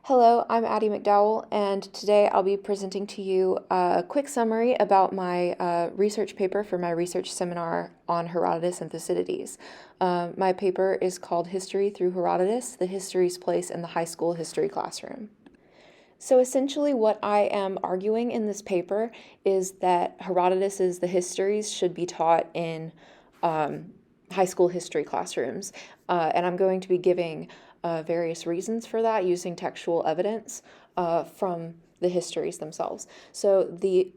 Hello, I'm Addie McDowell, and today I'll be presenting to you a quick summary about my research paper for my research seminar on Herodotus and Thucydides. My paper is called History Through Herodotus, the History's Place in the High School History Classroom. So essentially what I am arguing in this paper is that Herodotus's The Histories should be taught in high school history classrooms, and I'm going to be giving various reasons for that using textual evidence from the histories themselves. So the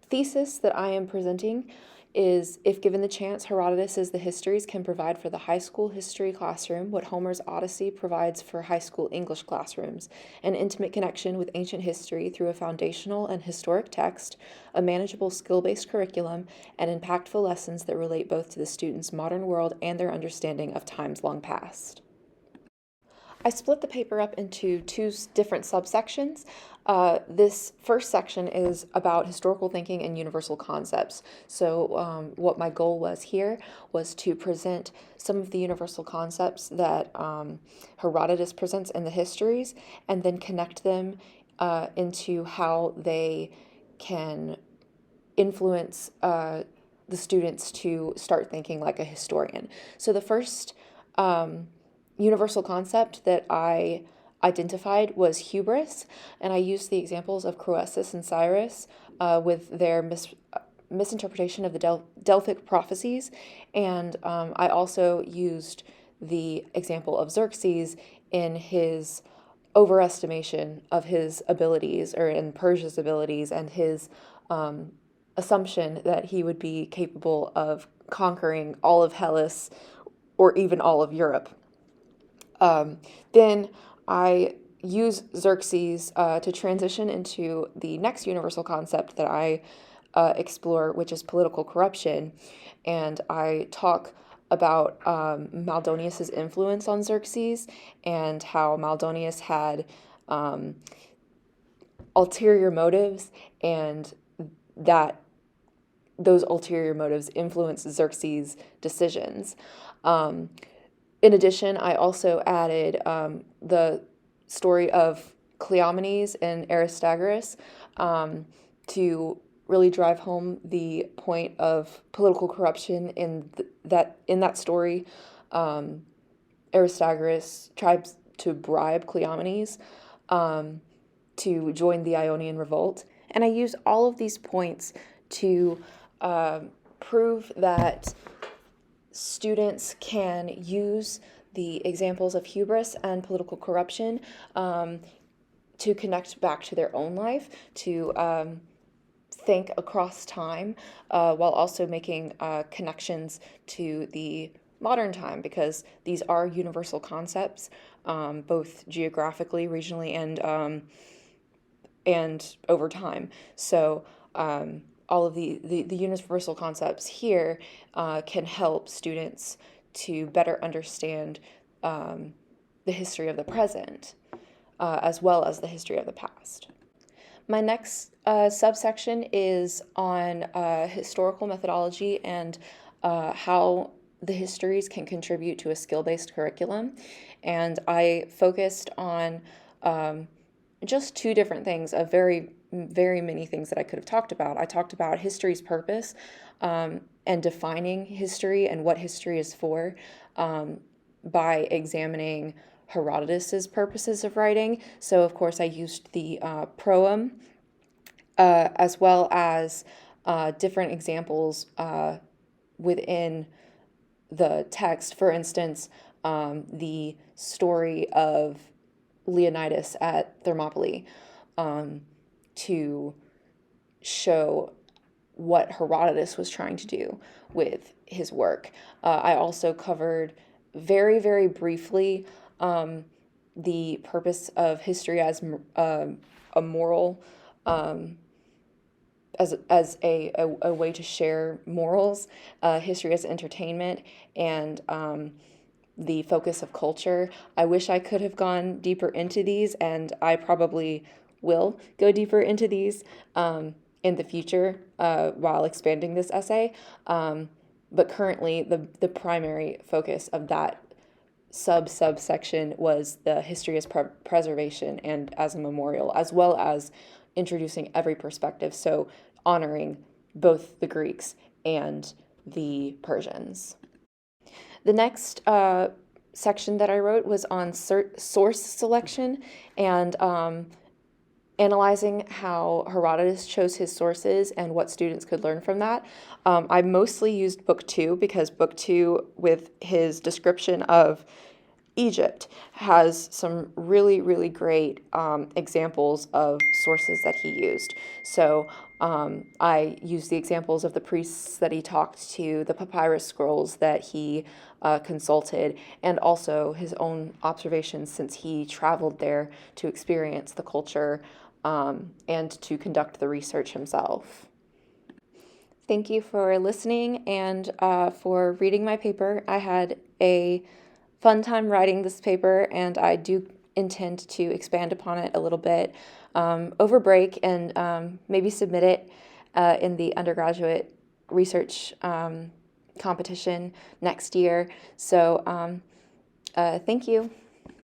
thesis that I am presenting is, if given the chance, Herodotus' The Histories can provide for the high school history classroom what Homer's Odyssey provides for high school English classrooms: an intimate connection with ancient history through a foundational and historic text, a manageable skill-based curriculum, and impactful lessons that relate both to the students' modern world and their understanding of times long past. I split the paper up into two different subsections. This first section is about historical thinking and universal concepts. So what my goal was here was to present some of the universal concepts that Herodotus presents in the histories, and then connect them into how they can influence the students to start thinking like a historian. So the first universal concept that I identified was hubris, and I used the examples of Croesus and Cyrus with their misinterpretation of the Delphic prophecies, and I also used the example of Xerxes in his overestimation of his abilities, or in Persia's abilities, and his assumption that he would be capable of conquering all of Hellas or even all of Europe. Then I use Xerxes to transition into the next universal concept that I explore, which is political corruption. And I talk about Maldonius's influence on Xerxes, and how Maldonius had ulterior motives, and that those ulterior motives influenced Xerxes' decisions. In addition, I also added the story of Cleomenes and Aristagoras to really drive home the point of political corruption in that story. Aristagoras tries to bribe Cleomenes to join the Ionian revolt, and I use all of these points to prove that students can use the examples of hubris and political corruption to connect back to their own life, to think across time, while also making connections to the modern time, because these are universal concepts, both geographically, regionally, and over time. So all of the universal concepts here can help students to better understand the history of the present, as well as the history of the past. My next subsection is on historical methodology and how the histories can contribute to a skill-based curriculum. And I focused on just two different things of very many things that I could have talked about. I talked about history's purpose and defining history and what history is for by examining Herodotus's purposes of writing. So, of course, I used the proem as well as different examples within the text. For instance, the story of Leonidas at Thermopylae, to show what Herodotus was trying to do with his work. I also covered very briefly the purpose of history as a moral, as a way to share morals, history as entertainment, and the focus of culture. I wish I could have gone deeper into these, and I probably will go deeper into these in the future while expanding this essay. But currently, the primary focus of that subsection was the history as preservation and as a memorial, as well as introducing every perspective, so honoring both the Greeks and the Persians. The next section that I wrote was on source selection and analyzing how Herodotus chose his sources and what students could learn from that. I mostly used book 2 because book 2, with his description of Egypt, has some really, really great examples of sources that he used. So I used the examples of the priests that he talked to, the papyrus scrolls that he consulted, and also his own observations since he traveled there to experience the culture and to conduct the research himself. Thank you for listening and for reading my paper. I had a fun time writing this paper, and I do intend to expand upon it a little bit over break and maybe submit it in the undergraduate research competition next year. So thank you.